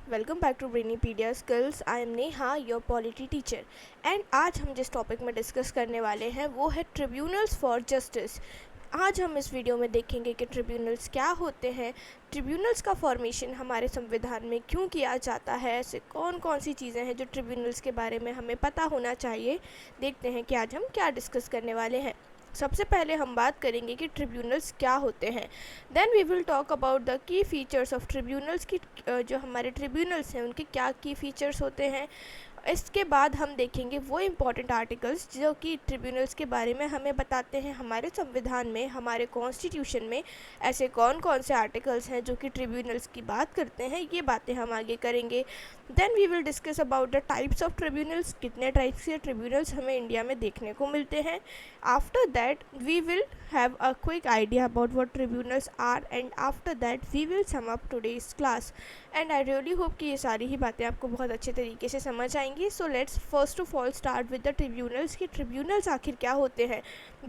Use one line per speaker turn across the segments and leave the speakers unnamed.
Welcome back to Brainypedia skills. I am Neha, your polity teacher. And आज हम जिस topic में डिस्कस करने वाले हैं वो है ट्रिब्यूनल्स फॉर जस्टिस। आज हम इस वीडियो में देखेंगे कि ट्रिब्यूनल्स क्या होते हैं, ट्रिब्यूनल्स का फॉर्मेशन हमारे संविधान में क्यों किया जाता है, ऐसे कौन कौन सी चीज़ें हैं जो ट्रिब्यूनल्स के बारे में हमें पता होना चाहिए। देखते हैं कि आज हम क्या डिस्कस करने वाले हैं। सबसे पहले हम बात करेंगे कि ट्रिब्यूनल्स क्या होते हैं। Then we will talk about the key features of tribunals की जो हमारे ट्रिब्यूनल्स हैं उनके क्या की फ़ीचर्स होते हैं। इसके बाद हम देखेंगे वो इम्पॉर्टेंट आर्टिकल्स जो कि ट्रिब्यूनल्स के बारे में हमें बताते हैं। हमारे संविधान में, हमारे कॉन्स्टिट्यूशन में ऐसे कौन कौन से आर्टिकल्स हैं जो कि ट्रिब्यूनल्स की बात करते हैं, ये बातें हम आगे करेंगे। Then we will discuss about the types of tribunals, कितने टाइप्स के ट्रिब्यूनल्स हमें इंडिया में देखने को मिलते हैं। After that we will have a quick idea about what tribunals are, and after that we will sum up today's class. And I really hope कि ये सारी ही बातें आपको बहुत अच्छे तरीके से समझ आएंगी। So let's first of all start with the tribunals कि ट्रिब्यूनल्स आखिर क्या होते हैं।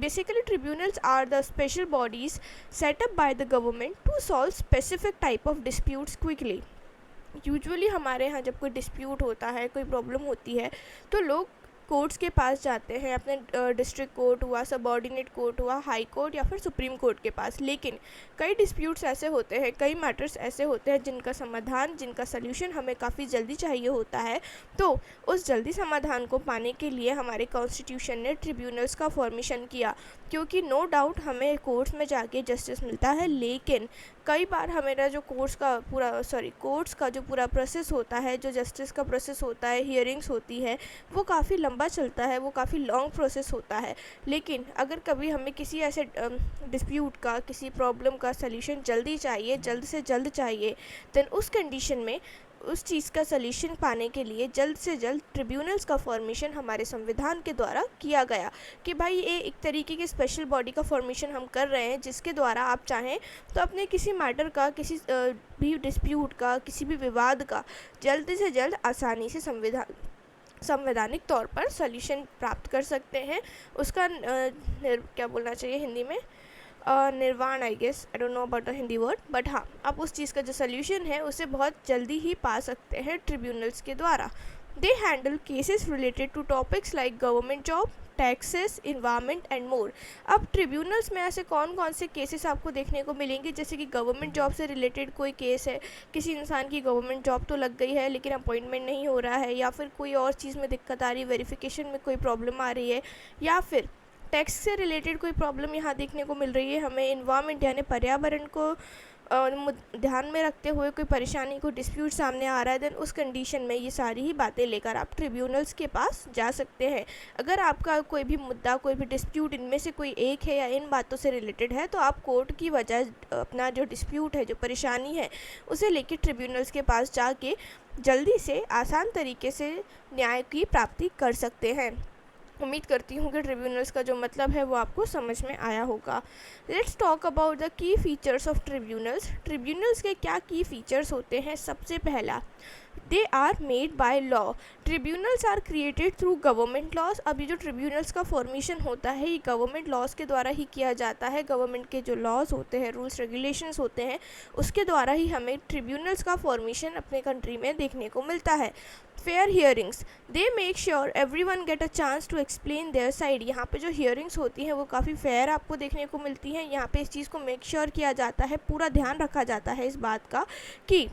Basically tribunals are the special bodies set up by the government to solve specific type of disputes quickly. Usually हमारे यहाँ जब कोई डिस्प्यूट होता है, कोई प्रॉब्लम होती है, तो लोग कोर्ट्स के पास जाते हैं, अपने डिस्ट्रिक्ट कोर्ट हुआ, सबऑर्डिनेट कोर्ट हुआ, हाई कोर्ट या फिर सुप्रीम कोर्ट के पास। लेकिन कई डिस्प्यूट्स ऐसे होते हैं, कई मैटर्स ऐसे होते हैं जिनका समाधान, जिनका सल्यूशन हमें काफ़ी जल्दी चाहिए होता है। तो उस जल्दी समाधान को पाने के लिए हमारे कॉन्स्टिट्यूशन ने ट्रिब्यूनल्स का फॉर्मेशन किया, क्योंकि नो डाउट हमें कोर्ट्स में जाके जस्टिस मिलता है, लेकिन कई बार हमारा जो कोर्ट्स का जो पूरा प्रोसेस होता है, जो जस्टिस का प्रोसेस होता है, हियरिंग्स होती है, वो काफ़ी लंबा चलता है, वो काफ़ी लॉन्ग प्रोसेस होता है। लेकिन अगर कभी हमें किसी ऐसे डिस्प्यूट का, किसी प्रॉब्लम का सल्यूशन जल्दी चाहिए, जल्द से जल्द चाहिए, देन उस कंडीशन में उस चीज़ का सल्यूशन पाने के लिए जल्द से जल्द ट्रिब्यूनल्स का फॉर्मेशन हमारे संविधान के द्वारा किया गया कि भाई ये एक तरीके की स्पेशल बॉडी का फॉर्मेशन हम कर रहे हैं, जिसके द्वारा आप चाहें तो अपने किसी मैटर का, किसी भी डिस्प्यूट का, किसी भी विवाद का जल्द से जल्द आसानी से संवैधानिक तौर पर सॉल्यूशन प्राप्त कर सकते हैं। उसका क्या बोलना चाहिए हिंदी में, निर्वाण, I guess, I don't know about the Hindi word, but हाँ, आप उस चीज़ का जो सल्यूशन है उसे बहुत जल्दी ही पा सकते हैं ट्रिब्यूनल्स के द्वारा। They handle cases related to topics like government job, taxes, environment and more. अब ट्रिब्यूनल्स में ऐसे कौन कौन से केसेस आपको देखने को मिलेंगे, जैसे कि गवर्नमेंट जॉब से रिलेटेड कोई केस है, किसी इंसान की गवर्नमेंट जॉब तो लग गई है लेकिन अपॉइंटमेंट नहीं हो रहा है, या फिर कोई और चीज़ में दिक्कत आ रही है, वेरिफिकेशन में कोई प्रॉब्लम आ रही है, या फिर टैक्स से रिलेटेड कोई प्रॉब्लम यहाँ देखने को मिल रही है हमें, इन्वायरमेंट यानी पर्यावरण को ध्यान में रखते हुए कोई परेशानी, कोई डिस्प्यूट सामने आ रहा है, देन उस कंडीशन में ये सारी ही बातें लेकर आप ट्रिब्यूनल्स के पास जा सकते हैं। अगर आपका कोई भी मुद्दा, कोई भी डिस्प्यूट इनमें से कोई एक है या इन बातों से रिलेटेड है, तो आप कोर्ट की वजह अपना जो डिस्प्यूट है, जो परेशानी है, उसे लेकर ट्रिब्यूनल्स के पास जाके जल्दी से, आसान तरीके से न्याय की प्राप्ति कर सकते हैं। उम्मीद करती हूँ कि ट्रिब्यूनल्स का जो मतलब है वो आपको समझ में आया होगा। Let's talk about the key features of tribunals. Tribunals के क्या की फ़ीचर्स होते हैं। सबसे पहला, they are made by law. Tribunals are created through government laws. अभी जो ट्रिब्यूनल्स का फॉर्मेशन होता है ये गवर्नमेंट लॉज के द्वारा ही किया जाता है। गवर्नमेंट के जो लॉज होते हैं, रूल्स रेगुलेशंस होते हैं, उसके द्वारा ही हमें ट्रिब्यूनल्स का फॉर्मेशन अपने कंट्री में देखने को मिलता है। Fair hearings, they make sure everyone gets a chance to explain their side. यहाँ पे जो हियरिंग्स होती हैं वो काफ़ी फेयर आपको देखने को मिलती हैं। यहाँ पे इस चीज़ को मेक श्योर किया जाता है, पूरा ध्यान रखा जाता है इस बात का कि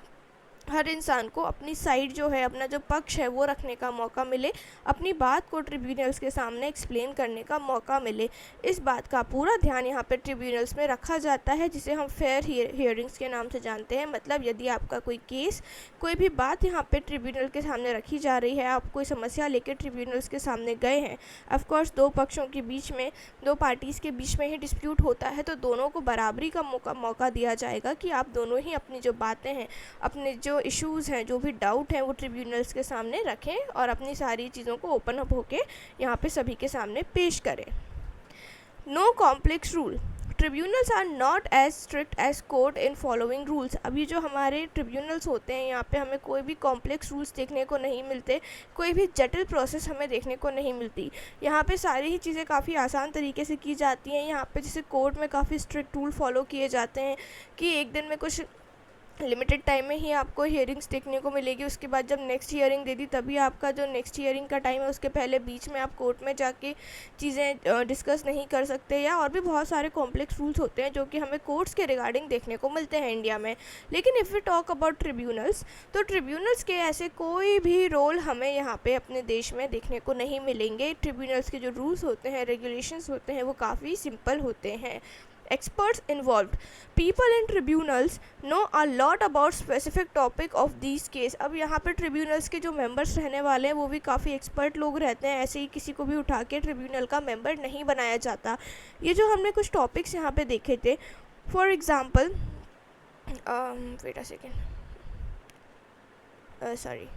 हर इंसान को अपनी साइड जो है, अपना जो पक्ष है वो रखने का मौका मिले, अपनी बात को ट्रिब्यूनल्स के सामने एक्सप्लेन करने का मौका मिले। इस बात का पूरा ध्यान यहाँ पे ट्रिब्यूनल्स में रखा जाता है, जिसे हम फेयर हियरिंग्स के नाम से जानते हैं। मतलब यदि आपका कोई केस, कोई भी बात यहाँ पे ट्रिब्यूनल के सामने रखी जा रही है, आप कोई समस्या लेकर ट्रिब्यूनल्स के सामने गए हैं, ऑफकोर्स दो पक्षों के बीच में, दो पार्टीज़ के बीच में ही डिस्प्यूट होता है, तो दोनों को बराबरी का मौका दिया जाएगा कि आप दोनों ही अपनी जो बातें हैं, अपने जो इश्यूज़ हैं, जो भी डाउट हैं, वो ट्रिब्यूनल्स के सामने रखें और अपनी सारी चीज़ों को ओपन अप होके यहाँ पे सभी के सामने पेश करें। No complex rule. Tribunals are not as strict as court in following rules. अभी जो हमारे ट्रिब्यूनल्स होते हैं यहाँ पे हमें कोई भी कॉम्प्लेक्स रूल्स देखने को नहीं मिलते, कोई भी जटिल प्रोसेस हमें देखने को नहीं मिलती। यहाँ पे सारी ही चीज़ें काफ़ी आसान तरीके से की जाती हैं। यहाँ पे जैसे कोर्ट में काफ़ी स्ट्रिक्ट रूल फॉलो किए जाते हैं कि एक दिन में कुछ लिमिटेड टाइम में ही आपको हियरिंग्स देखने को मिलेगी। उसके बाद जब नेक्स्ट हियरिंग दे दी तभी आपका जो नेक्स्ट हियरिंग का टाइम है उसके पहले बीच में आप कोर्ट में जाके चीज़ें डिस्कस नहीं कर सकते, या और भी बहुत सारे कॉम्प्लेक्स रूल्स होते हैं जो कि हमें कोर्ट्स के रिगार्डिंग देखने को मिलते हैं इंडिया में। लेकिन if we talk about tribunals, तो ट्रिब्यूनल्स के ऐसे कोई भी रोल हमें यहाँ पे अपने देश में देखने को नहीं मिलेंगे। ट्रिब्यूनल्स के जो रूल्स होते हैं, रेगुलेशंस होते हैं, वो काफ़ी सिंपल होते हैं। Experts involved. People in tribunals know a lot about specific topic of these case. अब यहाँ पे ट्रिब्यूनल्स के जो मेंबर्स रहने वाले हैं वो भी काफ़ी एक्सपर्ट लोग रहते हैं। ऐसे ही किसी को भी उठा के ट्रिब्यूनल का मेंबर नहीं बनाया जाता। ये जो हमने कुछ टॉपिक्स यहाँ पे देखे थे, for example wait a second, sorry,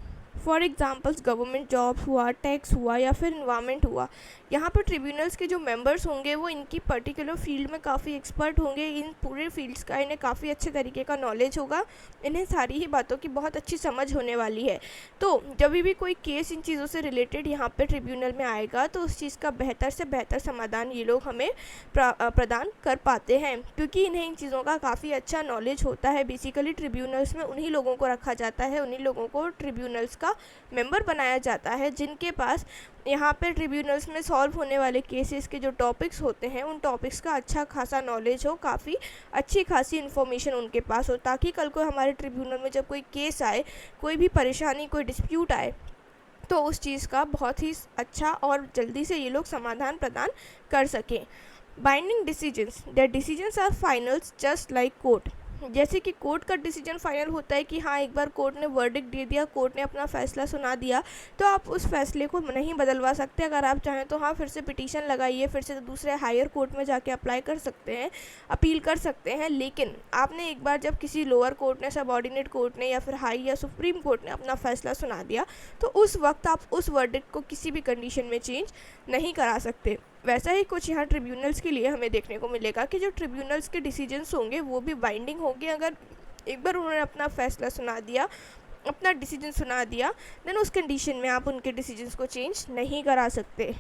for examples government job हुआ, टैक्स हुआ, या फिर इन्वायरमेंट हुआ। यहाँ पर ट्रिब्यूनल्स के जो मेंबर्स होंगे वो इनकी पर्टिकुलर फील्ड में काफ़ी एक्सपर्ट होंगे। इन पूरे फील्ड्स का इन्हें काफ़ी अच्छे तरीके का नॉलेज होगा, इन्हें सारी ही बातों की बहुत अच्छी समझ होने वाली है। तो जब भी कोई केस इन चीज़ों से रिलेटेड यहाँ पे ट्रिब्यूनल में आएगा तो उस चीज़ का बेहतर से बेहतर समाधान ये लोग हमें प्रदान कर पाते हैं, क्योंकि इन्हें इन चीज़ों का काफ़ी अच्छा नॉलेज होता है। बेसिकली ट्रिब्यूनल्स में उन्हीं लोगों को रखा जाता है, उन्हीं लोगों को ट्रिब्यूनल्स का मेंबर बनाया जाता है जिनके पास यहाँ पे ट्रिब्यूनल्स में सॉल्व होने वाले केसेस के जो टॉपिक्स होते हैं उन टॉपिक्स का अच्छा खासा नॉलेज हो, काफ़ी अच्छी खासी इन्फॉर्मेशन उनके पास हो, ताकि कल को हमारे ट्रिब्यूनल में जब कोई केस आए, कोई भी परेशानी, कोई डिस्प्यूट आए, तो उस चीज़ का बहुत ही अच्छा और जल्दी से ये लोग समाधान प्रदान कर सकें। Binding decisions, their decisions are finals just like court. जैसे कि कोर्ट का डिसीजन फाइनल होता है कि हाँ, एक बार कोर्ट ने वर्डिक्ट दे दिया, कोर्ट ने अपना फैसला सुना दिया, तो आप उस फैसले को नहीं बदलवा सकते। अगर आप चाहें तो हाँ, फिर से पिटीशन लगाइए, फिर से दूसरे हायर कोर्ट में जाके अप्लाई कर सकते हैं, अपील कर सकते हैं। लेकिन आपने एक बार जब किसी लोअर कोर्ट ने, सबऑर्डिनेट कोर्ट ने, या फिर हाई या सुप्रीम कोर्ट ने अपना फैसला सुना दिया, तो उस वक्त आप उस वर्डिक्ट को किसी भी कंडीशन में चेंज नहीं करा सकते। वैसा ही कुछ यहाँ ट्रिब्यूनल्स के लिए हमें देखने को मिलेगा कि जो ट्रिब्यूनल्स के डिसीजंस होंगे वो भी बाइंडिंग होंगे। अगर एक बार उन्होंने अपना फैसला सुना दिया, अपना डिसीजन सुना दिया, देन उस कंडीशन में आप उनके डिसीजंस को चेंज नहीं करा सकते।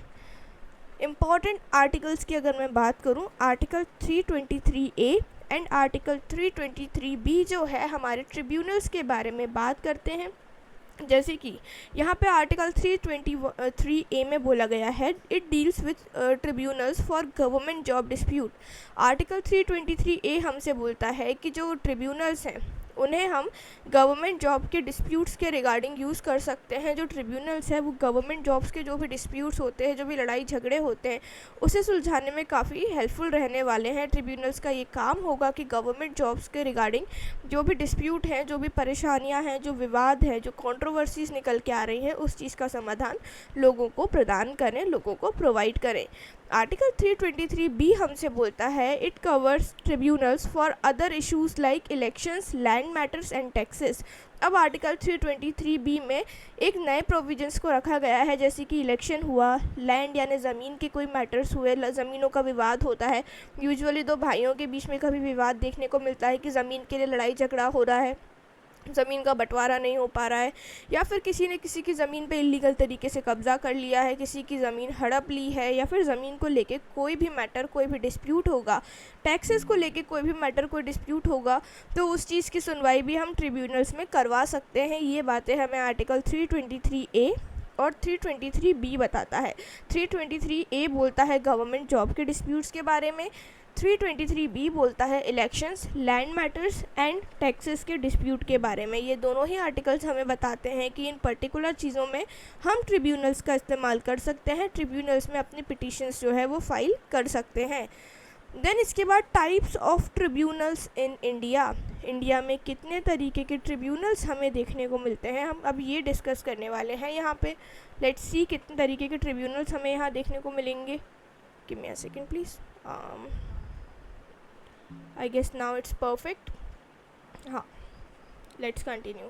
इम्पॉर्टेंट आर्टिकल्स की अगर मैं बात करूँ, article 323A and article 323B जो है हमारे ट्रिब्यूनल्स के बारे में बात करते हैं। जैसे कि यहाँ पे आर्टिकल 323A में बोला गया है, it deals with tribunals for government job dispute. Article 323A हमसे बोलता है कि जो ट्रिब्यूनल्स हैं उन्हें हम गवर्नमेंट जॉब के डिस्प्यूट्स के रिगार्डिंग यूज़ कर सकते हैं। जो ट्रिब्यूनल्स हैं वो गवर्नमेंट जॉब्स के जो भी डिस्प्यूट्स होते हैं, जो भी लड़ाई झगड़े होते हैं, उसे सुलझाने में काफ़ी हेल्पफुल रहने वाले हैं। ट्रिब्यूनल्स का ये काम होगा कि गवर्नमेंट जॉब्स के रिगार्डिंग जो भी डिस्प्यूट हैं, जो भी परेशानियां हैं, जो विवाद हैं, जो कंट्रोवर्सीज निकल के आ रही हैं, उस चीज़ का समाधान लोगों को प्रदान करें, लोगों को प्रोवाइड करें। आर्टिकल 323B हमसे बोलता है, it covers tribunals for other issues like elections, land matters and taxes. अब आर्टिकल 323B में एक नए प्रोविजंस को रखा गया है, जैसे कि इलेक्शन हुआ, लैंड यानी ज़मीन के कोई मैटर्स हुए, ज़मीनों का विवाद होता है। यूजुअली दो भाइयों के बीच में कभी विवाद देखने को मिलता है कि ज़मीन के लिए लड़ाई झगड़ा हो रहा है, ज़मीन का बंटवारा नहीं हो पा रहा है, या फिर किसी ने किसी की ज़मीन पे इलीगल तरीके से कब्ज़ा कर लिया है, किसी की ज़मीन हड़प ली है, या फिर ज़मीन को लेके कोई भी मैटर, कोई भी डिस्प्यूट होगा, टैक्सेस को लेके कोई भी मैटर, कोई डिस्प्यूट होगा, तो उस चीज़ की सुनवाई भी हम ट्रिब्यूनल्स में करवा सकते हैं। ये बातें हमें आर्टिकल 323A और 323B बताता है। 323A बोलता है गवर्नमेंट जॉब के डिस्प्यूट्स के बारे में, 323B बोलता है elections, land matters and taxes के डिस्प्यूट के बारे में। ये दोनों ही आर्टिकल्स हमें बताते हैं कि इन पर्टिकुलर चीज़ों में हम ट्रिब्यूनल्स का इस्तेमाल कर सकते हैं, ट्रिब्यूनल्स में अपनी पिटिशंस जो है वो फाइल कर सकते हैं। देन इसके बाद types of tribunals in India. India में कितने तरीके के ट्रिब्यूनल्स हमें देखने को मिलते हैं, हम अब ये डिस्कस करने वाले हैं यहाँ पे। लेट्स सी कितने तरीके के ट्रिब्यूनल्स हमें यहाँ देखने को मिलेंगे। Give me a second please. I guess now it's perfect. हाँ, let's continue.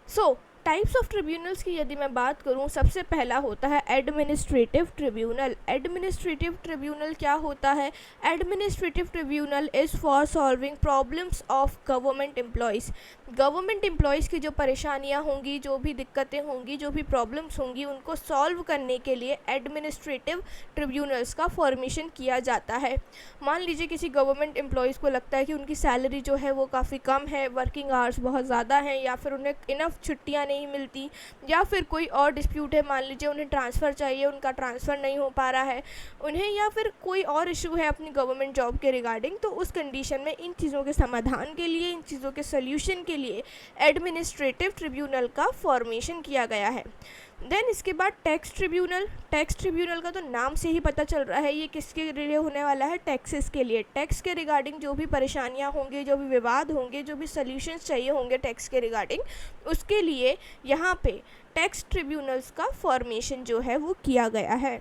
So types of tribunals की यदि मैं बात करूं, सबसे पहला होता है एडमिनिस्ट्रेटिव ट्रिब्यूनल। एडमिनिस्ट्रेटिव ट्रिब्यूनल क्या होता है? Administrative tribunal is for solving problems of government employees. Government employees की जो परेशानियां होंगी, जो भी दिक्कतें होंगी, जो भी प्रॉब्लम्स होंगी, उनको सॉल्व करने के लिए एडमिनिस्ट्रेटिव ट्रिब्यूनल्स का फॉर्मेशन किया जाता है। मान लीजिए किसी गवर्नमेंट एम्प्लॉयज़ को लगता है कि उनकी सैलरी जो है वो काफ़ी कम है, वर्किंग आवर्स बहुत ज़्यादा हैं, या फिर उन्हें इनफ छुट्टियां नहीं मिलती, या फिर कोई और डिस्प्यूट है, मान लीजिए उन्हें ट्रांसफ़र चाहिए, उनका ट्रांसफ़र नहीं हो पा रहा है उन्हें, या फिर कोई और इशू है अपनी गवर्नमेंट जॉब के रिगार्डिंग, तो उस कंडीशन में इन चीज़ों के समाधान के लिए, इन चीज़ों के सोल्यूशन के लिए एडमिनिस्ट्रेटिव ट्रिब्यूनल का फॉर्मेशन किया गया है। देन इसके बाद टैक्स ट्रिब्यूनल। टैक्स ट्रिब्यूनल का तो नाम से ही पता चल रहा है ये किसके लिए होने वाला है, टैक्सेस के लिए। टैक्स के रिगार्डिंग जो भी परेशानियां होंगी, जो भी विवाद होंगे, जो भी सॉल्यूशंस चाहिए होंगे टैक्स के रिगार्डिंग, उसके लिए यहाँ पे टैक्स ट्रिब्यूनल्स का फॉर्मेशन जो है वो किया गया है।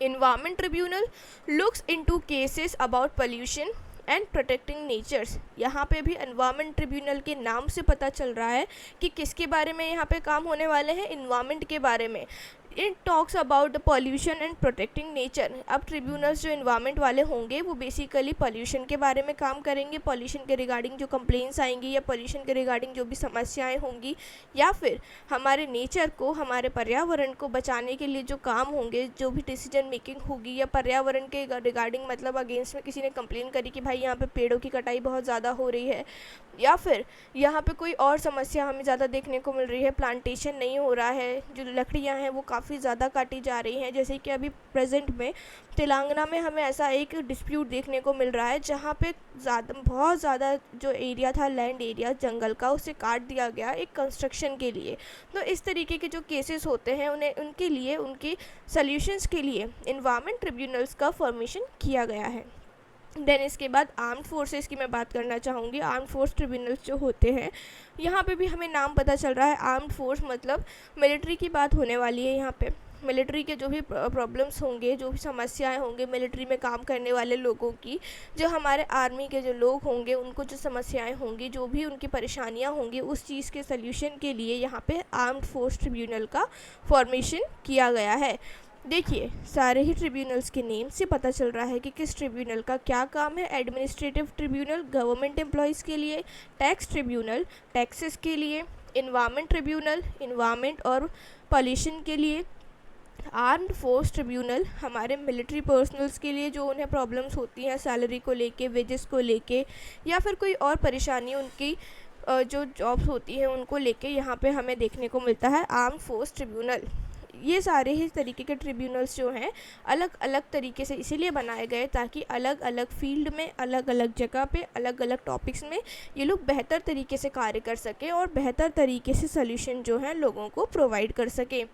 Environment tribunal looks into cases about pollution and protecting natures. यहाँ पे भी एनवायरमेंट ट्रिब्यूनल के नाम से पता चल रहा है कि किसके बारे में यहाँ पे काम होने वाले हैं, एनवायरमेंट के बारे में। It talks about the pollution and protecting nature. अब ट्रिब्यूनल्स जो एनवायरमेंट वाले होंगे वो बेसिकली पॉल्यूशन के बारे में काम करेंगे, पॉल्यूशन के रिगार्डिंग जो कंप्लेंट्स आएंगी या पॉल्यूशन के रिगार्डिंग जो भी समस्याएं होंगी, या फिर हमारे नेचर को, हमारे पर्यावरण को बचाने के लिए जो काम होंगे, जो भी डिसीजन मेकिंग होगी, या पर्यावरण के रिगार्डिंग मतलब अगेंस्ट में किसी ने कंप्लेन करी कि भाई यहाँ पे पेड़ों की कटाई बहुत ज़्यादा हो रही है, या फिर यहाँ पे कोई और समस्या हमें ज़्यादा देखने को मिल रही है, प्लांटेशन नहीं हो रहा है, जो लकड़ियाँ हैं वो काफ़ी ज़्यादा काटी जा रही हैं। जैसे कि अभी प्रेजेंट में तेलंगाना में हमें ऐसा एक डिस्प्यूट देखने को मिल रहा है जहाँ पे बहुत ज़्यादा जो एरिया था, लैंड एरिया जंगल का, उसे काट दिया गया एक कंस्ट्रक्शन के लिए। तो इस तरीके के जो केसेस होते हैं उन्हें, उनके लिए, उनके सॉल्यूशंस के लिए एनवायरमेंट ट्रिब्यूनल्स का फॉर्मेशन किया गया है। देन इसके बाद आर्म्ड फोर्सेस की मैं बात करना चाहूँगी। आर्म्ड फोर्स ट्रिब्यूनल्स जो होते हैं, यहाँ पे भी हमें नाम पता चल रहा है, आर्म्ड फोर्स मतलब मिलिट्री की बात होने वाली है। यहाँ पे मिलिट्री के जो भी प्रॉब्लम्स होंगे, जो भी समस्याएं होंगे मिलिट्री में काम करने वाले लोगों की, जो हमारे आर्मी के जो लोग होंगे उनको जो समस्याएं होंगी, जो भी उनकी परेशानियां होंगी, उस चीज़ के सल्यूशन के लिए यहाँ पे आर्म्ड फोर्स ट्रिब्यूनल का फॉर्मेशन किया गया है। देखिए, सारे ही ट्रिब्यूनल्स के नेम से पता चल रहा है कि किस ट्रिब्यूनल का क्या काम है। एडमिनिस्ट्रेटिव ट्रिब्यूनल गवर्नमेंट एम्प्लॉयज़ के लिए, टैक्स ट्रिब्यूनल टैक्सेस के लिए, एनवायरमेंट ट्रिब्यूनल एनवायरमेंट और पॉल्यूशन के लिए, आर्म्ड फोर्स ट्रिब्यूनल हमारे मिलिट्री पर्सनल्स के लिए जो उन्हें प्रॉब्लम्स होती हैं सैलरी को लेके, वेजेस को लेके, या फिर कोई और परेशानी उनकी जो जॉब्स होती हैं उनको लेके यहाँ पे हमें देखने को मिलता है आर्म्ड फोर्स ट्रिब्यूनल। ये सारे ही तरीके के ट्रिब्यूनल्स जो हैं अलग अलग तरीके से इसीलिए बनाए गए ताकि अलग अलग फील्ड में, अलग अलग जगह पे, अलग अलग टॉपिक्स में ये लोग बेहतर तरीके से कार्य कर सकें और बेहतर तरीके से सॉल्यूशन जो हैं लोगों को प्रोवाइड कर सकें।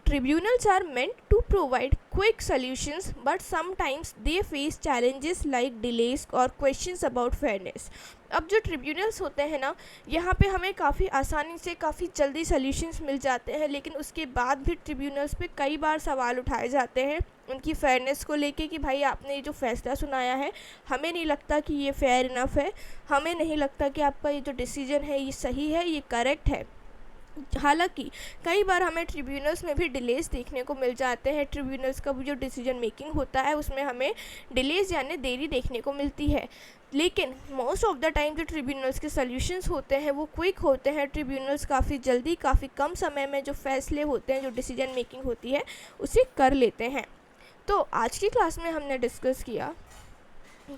Tribunals are meant to provide quick solutions, but sometimes they face challenges like delays or questions about fairness. अब जो ट्रिब्यूनल्स होते हैं ना, यहाँ पे हमें काफ़ी आसानी से, काफ़ी जल्दी सॉल्यूशंस मिल जाते हैं, लेकिन उसके बाद भी ट्रिब्यूनल्स पे कई बार सवाल उठाए जाते हैं उनकी फेयरनेस को लेके कि भाई आपने ये जो फैसला सुनाया है हमें नहीं लगता कि ये फेयर इनफ है, हमें नहीं लगता कि आपका ये जो डिसीजन है ये सही है, ये करेक्ट है। हालांकि कई बार हमें ट्रिब्यूनल्स में भी डिलेस देखने को मिल जाते हैं। ट्रिब्यूनल्स का जो डिसीजन मेकिंग होता है उसमें हमें डिलेस यानी देरी देखने को मिलती है, लेकिन मोस्ट ऑफ द टाइम जो ट्रिब्यूनल्स के सॉल्यूशंस होते हैं वो क्विक होते हैं। ट्रिब्यूनल्स काफ़ी जल्दी, काफ़ी कम समय में जो फैसले होते हैं, जो डिसीजन मेकिंग होती है उसे कर लेते हैं। तो आज की क्लास में हमने डिस्कस किया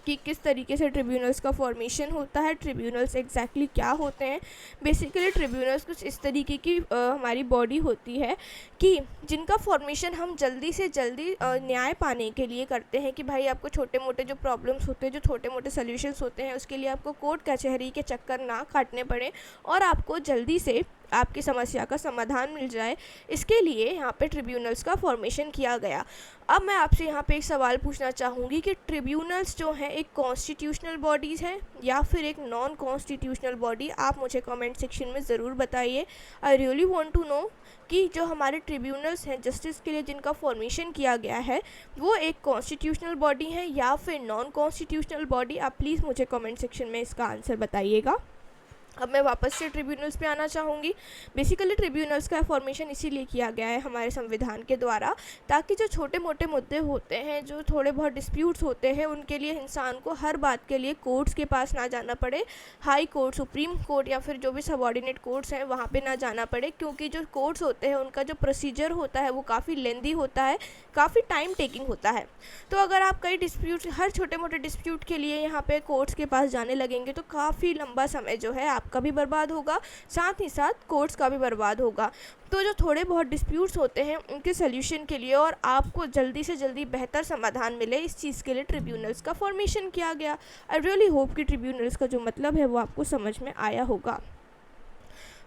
कि किस तरीके से ट्रिब्यूनल्स का फॉर्मेशन होता है, ट्रिब्यूनल्स एग्जैक्टली क्या होते हैं। बेसिकली ट्रिब्यूनल्स कुछ इस तरीके की हमारी बॉडी होती है कि जिनका फॉर्मेशन हम जल्दी से जल्दी न्याय पाने के लिए करते हैं कि भाई आपको छोटे मोटे जो प्रॉब्लम्स होते हैं, जो छोटे मोटे सॉल्यूशंस होते हैं, उसके लिए आपको कोर्ट कचहरी के चक्कर ना काटने पड़े और आपको जल्दी से आपकी समस्या का समाधान मिल जाए, इसके लिए यहाँ पे ट्रिब्यूनल्स का फॉर्मेशन किया गया। अब मैं आपसे यहाँ पे एक सवाल पूछना चाहूँगी कि ट्रिब्यूनल्स जो हैं एक कॉन्स्टिट्यूशनल बॉडीज़ हैं या फिर एक नॉन कॉन्स्टिट्यूशनल बॉडी? आप मुझे कमेंट सेक्शन में ज़रूर बताइए। I really want to know कि जो हमारे ट्रिब्यूनल्स हैं जस्टिस के लिए जिनका फॉर्मेशन किया गया है वो एक कॉन्स्टिट्यूशनल बॉडी है या फिर नॉन कॉन्स्टिट्यूशनल बॉडी। आप प्लीज़ मुझे कमेंट सेक्शन में इसका आंसर बताइएगा। अब मैं वापस से ट्रिब्यूनल्स पे आना चाहूँगी। बेसिकली ट्रिब्यूनल्स का फॉर्मेशन इसीलिए किया गया है हमारे संविधान के द्वारा, ताकि जो छोटे मोटे मुद्दे होते हैं, जो थोड़े बहुत डिस्प्यूट्स होते हैं, उनके लिए इंसान को हर बात के लिए कोर्ट्स के पास ना जाना पड़े, हाई कोर्ट, सुप्रीम कोर्ट या फिर जो भी सबॉर्डिनेट कोर्ट्स हैं वहाँ पे ना जाना पड़े, क्योंकि जो कोर्ट्स होते हैं उनका जो प्रोसीजर होता है वो काफ़ी लेंदी होता है, काफ़ी टाइम टेकिंग होता है। तो अगर आप कई डिस्प्यूट, हर छोटे मोटे डिस्प्यूट के लिए यहाँ पे कोर्ट्स के पास जाने लगेंगे तो काफ़ी लंबा समय जो है आपका भी बर्बाद होगा, साथ ही साथ कोर्ट्स का भी बर्बाद होगा। तो जो थोड़े बहुत डिस्प्यूट्स होते हैं उनके सोल्यूशन के लिए और आपको जल्दी से जल्दी बेहतर समाधान मिले, इस चीज़ के लिए ट्रिब्यूनल्स का फॉर्मेशन किया गया। आई रियली होप कि ट्रिब्यूनल्स का जो मतलब है वो आपको समझ में आया होगा।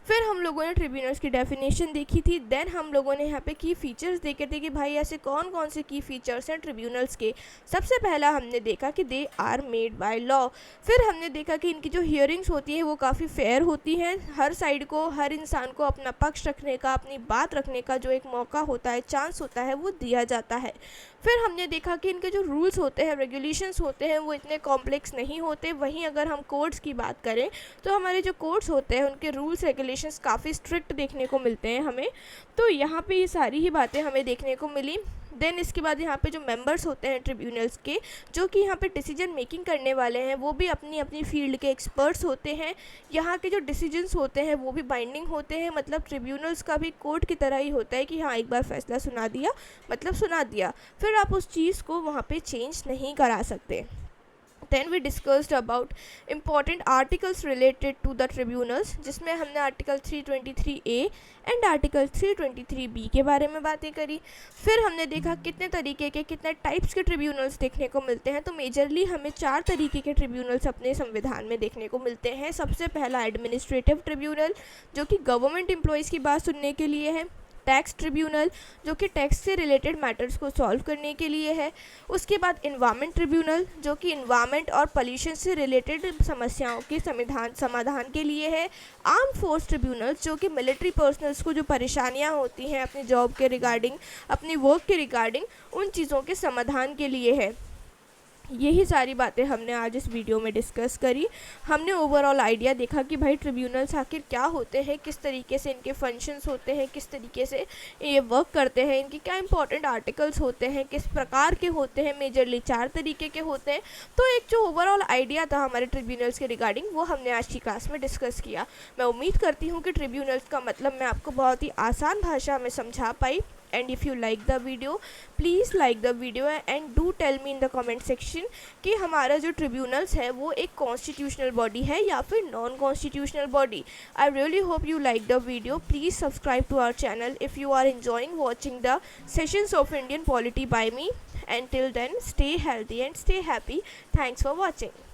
फिर हम लोगों ने ट्रिब्यूनल्स की डेफिनेशन देखी थी। देन हम लोगों ने यहाँ पे की फीचर्स देखे थे कि भाई ऐसे कौन कौन से की फीचर्स हैं ट्रिब्यूनल्स के। सबसे पहला हमने देखा कि they are made by law. फिर हमने देखा कि इनकी जो हियरिंग्स होती हैं वो काफ़ी फेयर होती हैं, हर साइड को, हर इंसान को अपना पक्ष रखने का, अपनी बात रखने का जो एक मौका होता है, चांस होता है, वो दिया जाता है। फिर हमने देखा कि इनके जो रूल्स होते हैं, रेगुलेशंस होते हैं, वो इतने कॉम्प्लेक्स नहीं होते। वहीं अगर हम कोर्ट्स की बात करें तो हमारे जो कोर्ट्स होते हैं उनके रूल्स रेगुलेशंस काफ़ी स्ट्रिक्ट देखने को मिलते हैं हमें। तो यहाँ पे ये सारी ही बातें हमें देखने को मिली। देन इसके बाद यहाँ पे जो मेंबर्स होते हैं ट्रिब्यूनल्स के, जो कि यहाँ पे डिसीजन मेकिंग करने वाले हैं, वो भी अपनी अपनी फील्ड के एक्सपर्ट्स होते हैं। यहाँ के जो डिसीजंस होते हैं वो भी बाइंडिंग होते हैं, मतलब ट्रिब्यूनल्स का भी कोर्ट की तरह ही होता है कि हाँ एक बार फैसला सुना दिया मतलब सुना दिया, फिर आप उस चीज़ को वहाँ पे चेंज नहीं करा सकते। Then we discussed about important articles related to the tribunals, जिसमें हमने article 323A and article 323B के बारे में बातें करी। फिर हमने देखा कितने तरीके के, कितने टाइप्स के ट्रिब्यूनल्स देखने को मिलते हैं। तो मेजरली हमें 4 तरीके के ट्रिब्यूनल्स अपने संविधान में देखने को मिलते हैं। सबसे पहला एडमिनिस्ट्रेटिव ट्रिब्यूनल, जो कि गवर्नमेंट एम्प्लॉयज़ की बात सुनने के लिए है। टैक्स ट्रिब्यूनल, जो कि टैक्स से रिलेटेड मैटर्स को सॉल्व करने के लिए है। उसके बाद इन्वायरमेंट ट्रिब्यूनल, जो कि इन्वायरमेंट और पोल्यूशन से रिलेटेड समस्याओं के समाधान के लिए है। आर्म फोर्स ट्रिब्यूनल, जो कि मिलिट्री पर्सनल्स को जो परेशानियां होती हैं अपनी जॉब के रिगार्डिंग, अपनी वर्क के रिगार्डिंग, उन चीज़ों के समाधान के लिए है। यही सारी बातें हमने आज इस वीडियो में डिस्कस करी। हमने ओवरऑल आइडिया देखा कि भाई ट्रिब्यूनल्स आखिर क्या होते हैं, किस तरीके से इनके फंक्शंस होते हैं, किस तरीके से ये वर्क करते हैं, इनके क्या इंपॉर्टेंट आर्टिकल्स होते हैं, किस प्रकार के होते हैं। मेजरली 4 तरीके के होते हैं। तो एक जो ओवरऑल आइडिया था हमारे ट्रिब्यूनल्स के रिगार्डिंग, वो हमने आज की क्लास में डिस्कस किया। मैं उम्मीद करती हूँ कि ट्रिब्यूनल्स का मतलब मैं आपको बहुत ही आसान भाषा में समझा पाई। And if you like the video, please like the video and do tell me in the comment section कि हमारा जो ट्रिब्यूनल्स है वो एक कॉन्स्टिट्यूशनल बॉडी है या फिर non constitutional body. I really hope you like the video. Please subscribe to our channel if you are enjoying watching the sessions of Indian polity by me. Until then, stay healthy and stay happy. Thanks for watching.